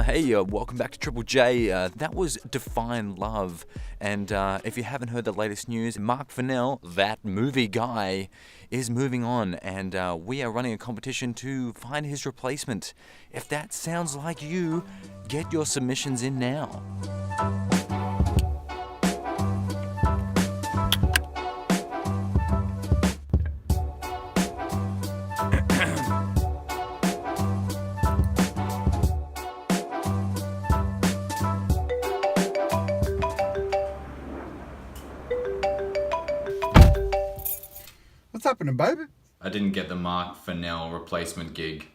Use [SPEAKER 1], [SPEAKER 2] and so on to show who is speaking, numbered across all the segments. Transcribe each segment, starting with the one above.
[SPEAKER 1] Welcome back to Triple J. That was Define Love. And if you haven't heard the latest news, Mark Fennell, that movie guy, is moving on. And we are running a competition to find his replacement. If that sounds like you, get your submissions in now.
[SPEAKER 2] What's happening, baby?
[SPEAKER 3] I didn't get the Mark Fennell replacement gig.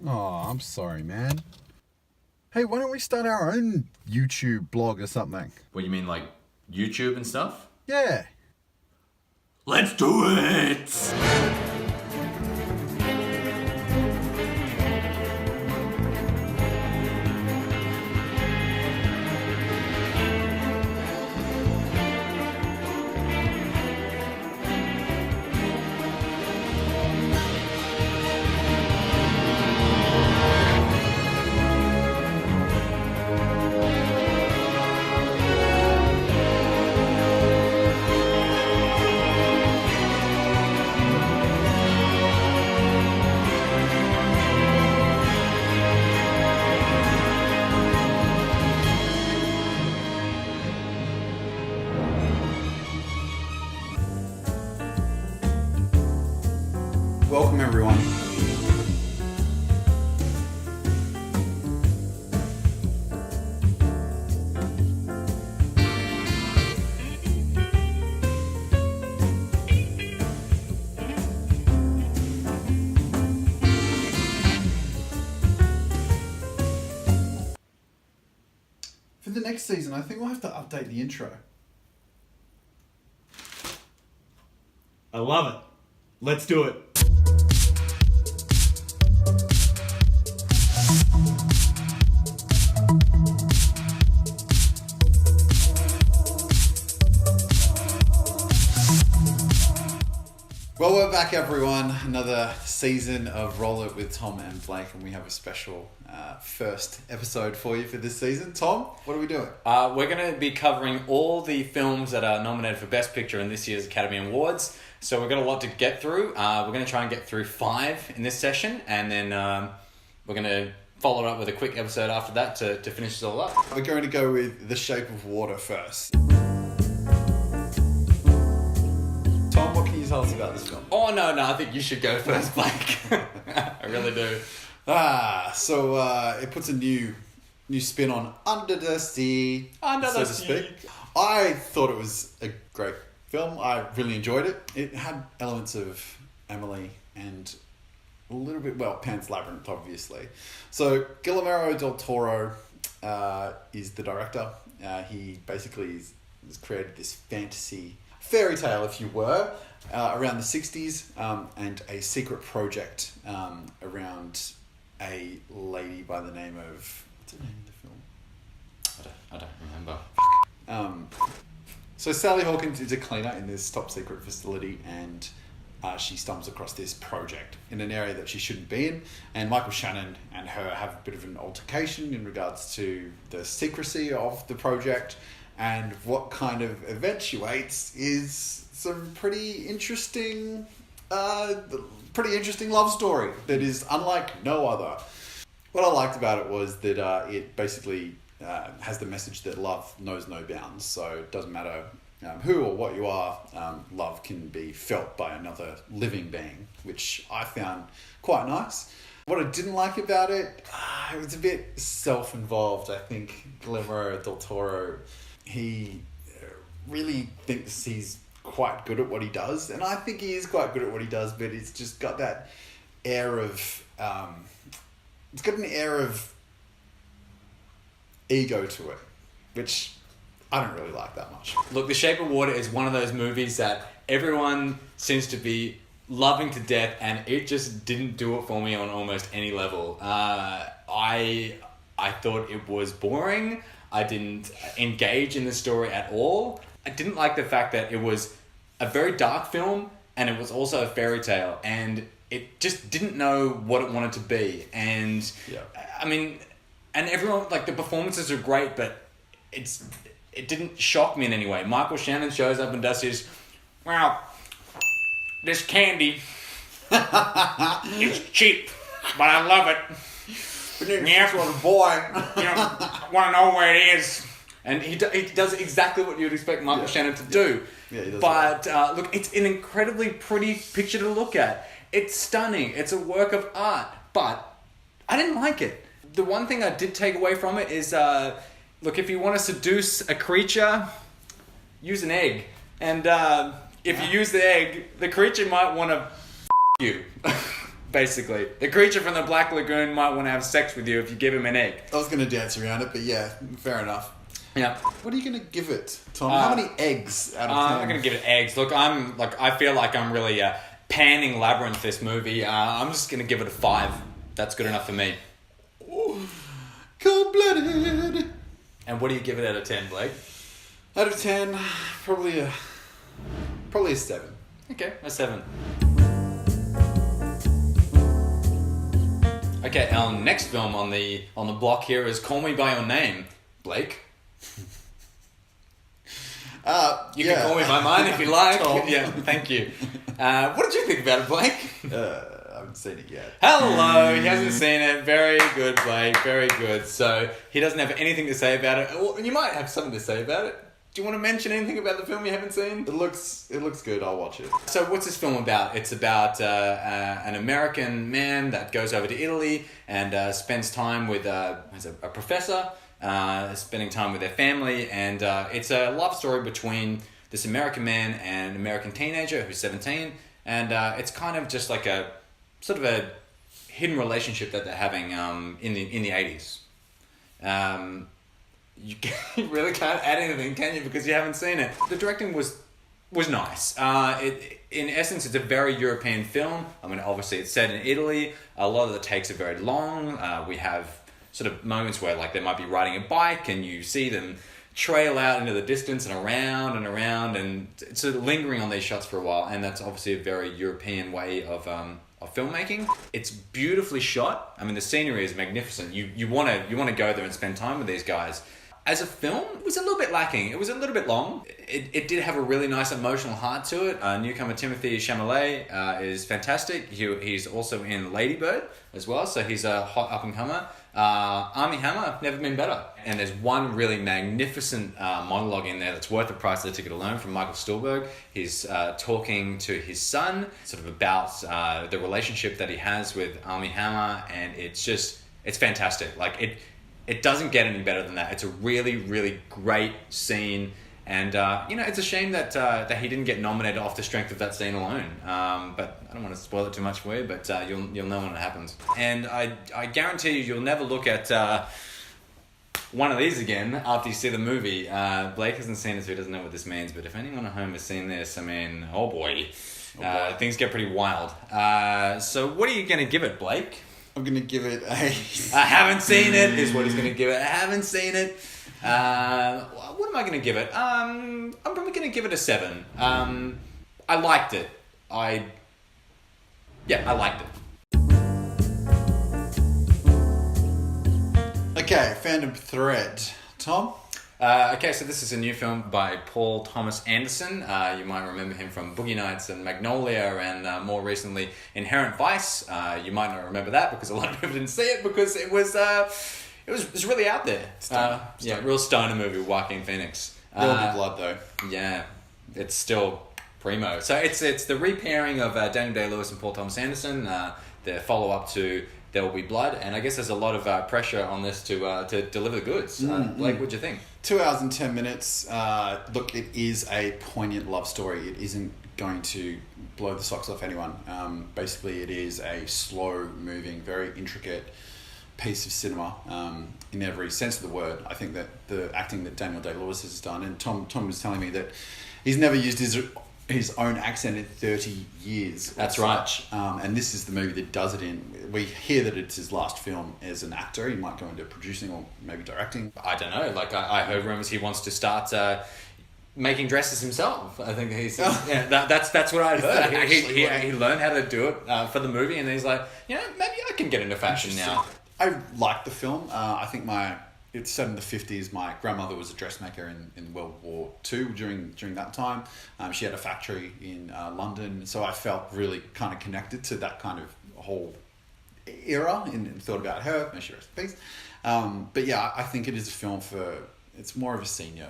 [SPEAKER 2] Oh, I'm sorry, man. Hey, why don't we start our own YouTube blog or something?
[SPEAKER 3] What, you mean like YouTube and stuff?
[SPEAKER 2] Yeah.
[SPEAKER 3] Let's do it!
[SPEAKER 2] Welcome, everyone. For the next season, I think we'll have to update the intro.
[SPEAKER 4] I love it. Let's do it.
[SPEAKER 2] Well, we're back, everyone. Another season of Roll It with Tom and Blake, and we have a special first episode for you for this season. Tom, what are we doing?
[SPEAKER 1] We're going to be covering all the films that are nominated for Best Picture in this year's Academy Awards. So we've got a lot to get through. We're going to try and get through 5 in this session, and then we're going to follow it up with a quick episode after that to finish it all up.
[SPEAKER 2] We're going to go with The Shape of Water first. Tom, what can you tell us about this film?
[SPEAKER 1] Oh, no, I think you should go first, Blake. I really do.
[SPEAKER 2] So it puts a new spin on Under the Sea, so to speak. I thought it was a great film. I really enjoyed it. It had elements of Emily and a little bit, Pan's Labyrinth, obviously. So Guillermo del Toro is the director. He basically has created this fantasy fairy tale, if you were, around the 60s, and a secret project around a lady by the name of... What's her name in the film?
[SPEAKER 1] I don't remember.
[SPEAKER 2] So Sally Hawkins is a cleaner in this top secret facility, and she stumbles across this project in an area that she shouldn't be in, and Michael Shannon and her have a bit of an altercation in regards to the secrecy of the project, and what kind of eventuates is some pretty interesting love story that is unlike no other. What I liked about it was that it basically has the message that love knows no bounds. So it doesn't matter who or what you are, love can be felt by another living being, which I found quite nice. What I didn't like about it, it was a bit self-involved. I think Guillermo del Toro, he really thinks he's quite good at what he does, and I think he is quite good at what he does, but it's just got that air of it's got an air of ego to it, which I don't really like that much.
[SPEAKER 1] Look, The Shape of Water is one of those movies that everyone seems to be loving to death, and it just didn't do it for me on almost any level. I thought it was boring. I didn't engage in the story at all. I didn't like the fact that it was a very dark film and it was also a fairy tale, and it just didn't know what it wanted to be. And
[SPEAKER 2] yeah.
[SPEAKER 1] I mean, and everyone, like, the performances are great, but it didn't shock me in any way. Michael Shannon shows up and does his, well, this candy, it's cheap, but I love it. Yeah, for the boy, want to know where it is. And he does exactly what you'd expect Michael Shannon to do.
[SPEAKER 2] Yeah, he does.
[SPEAKER 1] But look, it's an incredibly pretty picture to look at. It's stunning. It's a work of art. But I didn't like it. The one thing I did take away from it is, look, if you want to seduce a creature, use an egg. And if you use the egg, the creature might want to you. Basically. The creature from the Black Lagoon might want to have sex with you if you give him an egg.
[SPEAKER 2] I was going to dance around it, but yeah, fair enough.
[SPEAKER 1] Yeah.
[SPEAKER 2] What are you going to give it, Tom? How many eggs out of 10?
[SPEAKER 1] I'm going to give it eggs. Look, I feel like I'm really panning Labyrinth this movie. I'm just going to give it a 5. That's good enough for me.
[SPEAKER 2] Cold-blooded.
[SPEAKER 1] And what do you give it out of 10, Blake?
[SPEAKER 2] Out of 10, probably a 7.
[SPEAKER 1] Okay, a 7. Okay, our next film on the block here is Call Me by Your Name, Blake. You can call me by mine if you like.
[SPEAKER 2] Tom.
[SPEAKER 1] Yeah, thank you. What did you think about it, Blake?
[SPEAKER 2] I haven't seen it yet.
[SPEAKER 1] Hello, he hasn't seen it. Very good, Blake. Very good. So he doesn't have anything to say about it. Well, you might have something to say about it. Do you want to mention anything about the film you haven't seen?
[SPEAKER 2] It looks good. I'll watch it.
[SPEAKER 1] So what's this film about? It's about an American man that goes over to Italy and spends time with a professor, spending time with their family, and it's a love story between this American man and an American teenager who's 17, and it's kind of just like a sort of a hidden relationship that they're having in the 80s. You really can't add anything, can you? Because you haven't seen it. The directing was nice. In essence, it's a very European film. I mean, obviously, it's set in Italy. A lot of the takes are very long. We have sort of moments where, like, they might be riding a bike, and you see them trail out into the distance and around, and it's sort of lingering on these shots for a while. And that's obviously a very European way of filmmaking. It's beautifully shot. I mean, the scenery is magnificent. You want to go there and spend time with these guys. As a film, it was a little bit lacking. It was a little bit long. It did have a really nice emotional heart to it. Newcomer Timothée Chalamet is fantastic. He's also in Lady Bird as well, so he's a hot up-and-comer. Armie Hammer, never been better. And there's one really magnificent monologue in there that's worth the price of the ticket alone from Michael Stuhlbarg. He's talking to his son sort of about the relationship that he has with Armie Hammer, and it's fantastic. Like, it doesn't get any better than that. It's a really, really great scene. And, it's a shame that he didn't get nominated off the strength of that scene alone. But I don't want to spoil it too much for you, but you'll know when it happens. And I guarantee you'll never look at one of these again after you see the movie. Blake hasn't seen it, so he doesn't know what this means. But if anyone at home has seen this, I mean, oh boy. Things get pretty wild. So what are you going to give it, Blake?
[SPEAKER 2] I'm going to give it a...
[SPEAKER 1] I haven't seen it, is what he's going to give it. I haven't seen it. What am I going to give it? I'm probably going to give it a 7. I liked it. I liked it.
[SPEAKER 2] Okay, fandom thread. Tom?
[SPEAKER 1] Okay, so this is a new film by Paul Thomas Anderson. You might remember him from Boogie Nights and Magnolia, and more recently Inherent Vice. You might not remember that because a lot of people didn't see it because it was really out there. Real stoner movie with Joaquin Phoenix.
[SPEAKER 2] There'll be blood though.
[SPEAKER 1] Yeah, it's still primo. So it's the repairing of Daniel Day-Lewis and Paul Thomas Anderson. The follow up to There Will Be Blood, and I guess there's a lot of pressure on this to deliver the goods. Blake, what'd you think?
[SPEAKER 2] 2 hours and 10 minutes. Look, it is a poignant love story. It isn't going to blow the socks off anyone. Basically, it is a slow-moving, very intricate piece of cinema in every sense of the word. I think that the acting that Daniel Day-Lewis has done, and Tom was telling me that he's never used his own accent in 30 years.
[SPEAKER 1] That's right.
[SPEAKER 2] And this is the movie that does it in. We hear that it's his last film as an actor. He might go into producing or maybe directing.
[SPEAKER 1] I don't know. Like, I heard rumors he wants to start making dresses himself. I think he's... that's what I heard. He learned how to do it for the movie, and he's like, maybe I can get into fashion now.
[SPEAKER 2] I liked the film. I think it's set in the 50s. My grandmother was a dressmaker in World War II during that time. She had a factory in London, so I felt really kind of connected to that kind of whole era and thought about her. May she rest in peace. But yeah, I think it is a film it's more of a senior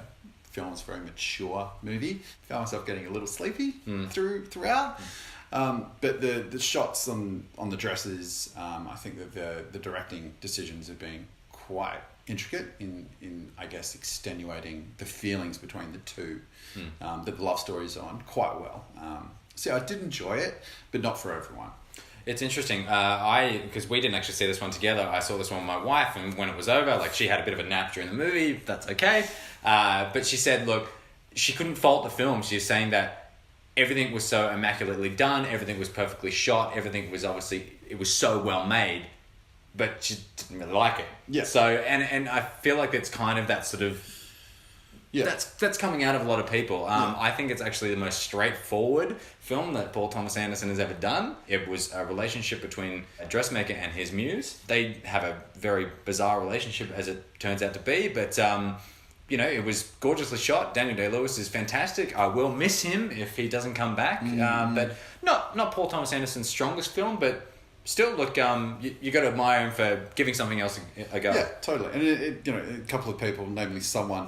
[SPEAKER 2] film. It's a very mature movie. I found myself getting a little sleepy throughout. But the shots on the dresses, I think that the directing decisions have been quite intricate in I guess extenuating the feelings between the two that the love story is on quite well. So I did enjoy it, but not for everyone.
[SPEAKER 1] It's interesting. Because we didn't actually see this one together. I saw this one with my wife, and when it was over, like, she had a bit of a nap during the movie. That's okay. But she said, look, she couldn't fault the film. She was saying that everything was so immaculately done. Everything was perfectly shot. Everything was it was so well made. But she didn't really like it.
[SPEAKER 2] Yeah.
[SPEAKER 1] So, and I feel like it's kind of that sort of... Yeah. That's coming out of a lot of people. I think it's actually the most straightforward film that Paul Thomas Anderson has ever done. It was a relationship between a dressmaker and his muse. They have a very bizarre relationship, as it turns out to be, but it was gorgeously shot. Daniel Day-Lewis is fantastic. I will miss him if he doesn't come back. But not Paul Thomas Anderson's strongest film, but still, look, you got to admire him for giving something else a go.
[SPEAKER 2] Yeah, totally. And a couple of people, namely someone,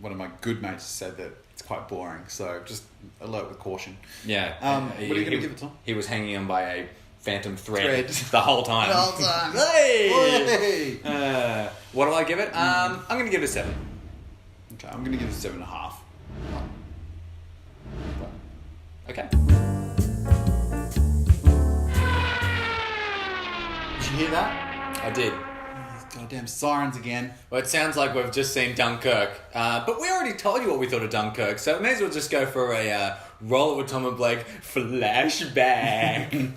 [SPEAKER 2] one of my good mates, said that it's quite boring. So just alert with caution.
[SPEAKER 1] Yeah.
[SPEAKER 2] What are you going to give it, Tom?
[SPEAKER 1] He was hanging on by a phantom thread the whole time.
[SPEAKER 2] The whole time.
[SPEAKER 1] Hey!
[SPEAKER 2] Hey!
[SPEAKER 1] What do I give it? I'm going to give it a 7.
[SPEAKER 2] Okay, I'm going to give it a 7.5.
[SPEAKER 1] Okay.
[SPEAKER 2] Did you hear that?
[SPEAKER 1] I did.
[SPEAKER 2] Goddamn sirens again.
[SPEAKER 1] Well, it sounds like we've just seen Dunkirk. But we already told you what we thought of Dunkirk, so we may as well just go for a Roll It With Tom and Blake flashback.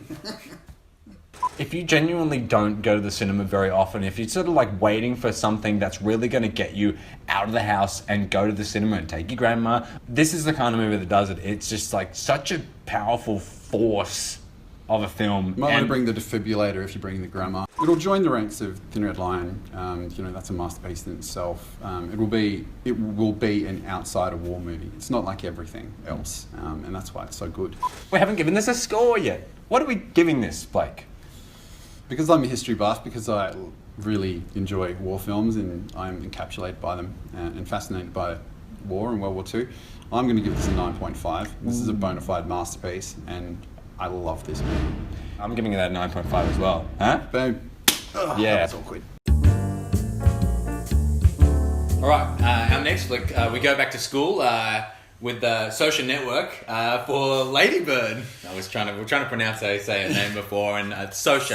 [SPEAKER 1] If you genuinely don't go to the cinema very often, if you're sort of like waiting for something that's really going to get you out of the house and go to the cinema and take your grandma, this is the kind of movie that does it. It's just like such a powerful force of a film.
[SPEAKER 2] Might want to bring the defibrillator if you bring the grandma. It'll join the ranks of Thin Red Line. That's a masterpiece in itself. It will be an outside a war movie. It's not like everything else, and that's why it's so good.
[SPEAKER 1] We haven't given this a score yet. What are we giving this, Blake?
[SPEAKER 2] Because I'm a history buff, because I really enjoy war films and I'm encapsulated by them and fascinated by war and World War II, I'm going to give this a 9.5. This is a bona fide masterpiece, and I love this movie.
[SPEAKER 1] I'm giving it a 9.5 as well. Huh?
[SPEAKER 2] Boom. Ugh,
[SPEAKER 1] yeah.
[SPEAKER 2] That's awkward.
[SPEAKER 1] All right, our next flick, we go back to school with the Social Network for Lady Bird. We're trying to pronounce how you say her name before, and Saoirse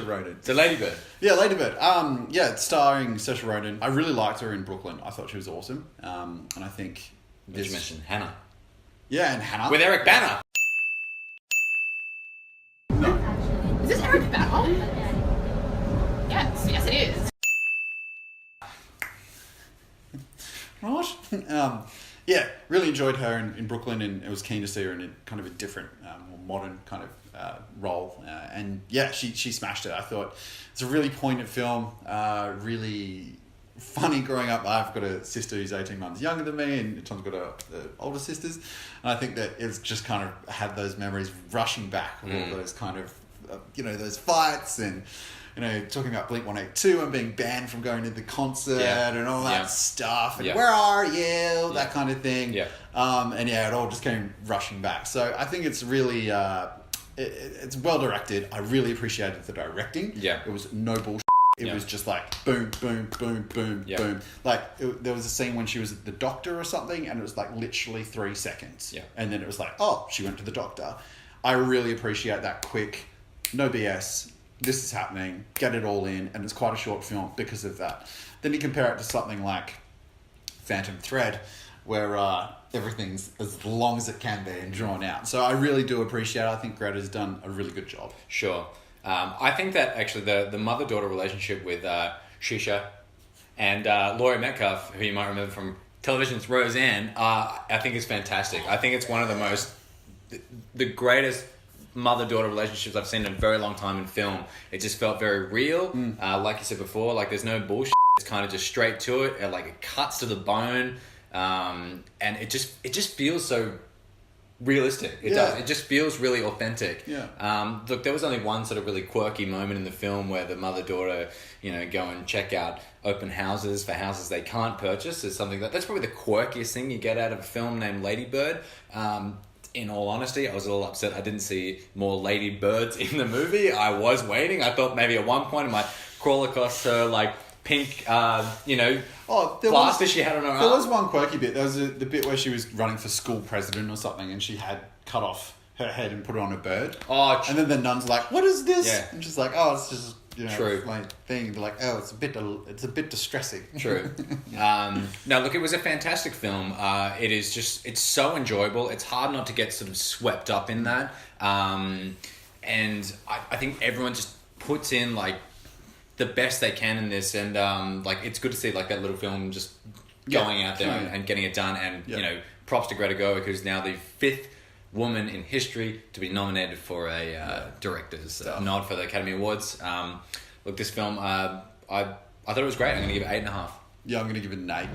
[SPEAKER 2] Ronan.
[SPEAKER 1] So Lady Bird.
[SPEAKER 2] Yeah, Lady Bird. It's starring Saoirse Ronan. I really liked her in Brooklyn. I thought she was awesome. And I think
[SPEAKER 1] Did you mention Hannah?
[SPEAKER 2] Yeah, and Hannah.
[SPEAKER 1] With Eric Bana.
[SPEAKER 2] No.
[SPEAKER 5] Is this Eric Bana? Yes, it is.
[SPEAKER 2] What? Really enjoyed her in Brooklyn, and I was keen to see her in a kind of a different, more modern kind of role. She smashed it. I thought it's a really poignant film, really funny growing up. I've got a sister who's 18 months younger than me, and Tom's got older sisters, and I think that it's just kind of had those memories rushing back with all those kind of, those fights and, talking about Blink-182 and being banned from going to the concert and all that stuff. And where are you? That kind of thing. Yeah. It all just came rushing back. So I think it's really, it's well directed. I really appreciated the directing. Yeah. It was no bullshit. It was just like boom, boom, boom, boom, boom. Like there was a scene when she was at the doctor or something, and it was like literally 3 seconds. Yeah. And then it was like, oh, she went to the doctor. I really appreciate that quick, no BS. This is happening, get it all in, and it's quite a short film because of that. Then you compare it to something like Phantom Thread, where everything's as long as it can be and drawn out. So I really do appreciate it. I think Greta's done a really good job.
[SPEAKER 1] Sure. I think that actually the mother-daughter relationship with Shisha and Laurie Metcalf, who you might remember from television's Roseanne, I think is fantastic. I think it's one of the greatest mother-daughter relationships I've seen in a very long time in film. It just felt very real. Like you said before, like there's no bullshit. It's kind of just straight to it. It cuts to the bone, and it just feels so realistic. It does. It just feels really authentic.
[SPEAKER 2] Yeah.
[SPEAKER 1] Look, there was only one sort of really quirky moment in the film where the mother-daughter, go and check out open houses for houses they can't purchase. Is something that's probably the quirkiest thing you get out of a film named Lady Bird. In all honesty, I was a little upset I didn't see more lady birds in the movie. I was waiting. I thought maybe at one point I might crawl across her pink, plaster she had on her arm.
[SPEAKER 2] There was one quirky bit. There was the bit where she was running for school president or something, and she had cut off her head and put it on a bird.
[SPEAKER 1] Oh,
[SPEAKER 2] and then the nun's like, "What is this?"
[SPEAKER 1] Yeah.
[SPEAKER 2] And she's like, "Oh, it's just
[SPEAKER 1] True.
[SPEAKER 2] my thing." They're like, "Oh, it's a bit distressing."
[SPEAKER 1] True. No, look, it was a fantastic film. It's so enjoyable. It's hard not to get sort of swept up in that. And I think everyone just puts in the best they can in this, and it's good to see that little film just going out there and getting it done. And props to Greta Gerwig, who's now the 5th woman in history to be nominated for a director's nod for the Academy Awards. Look, this film, I thought it was great. I'm going to give it 8.5.
[SPEAKER 2] Yeah, I'm going to give it an 8.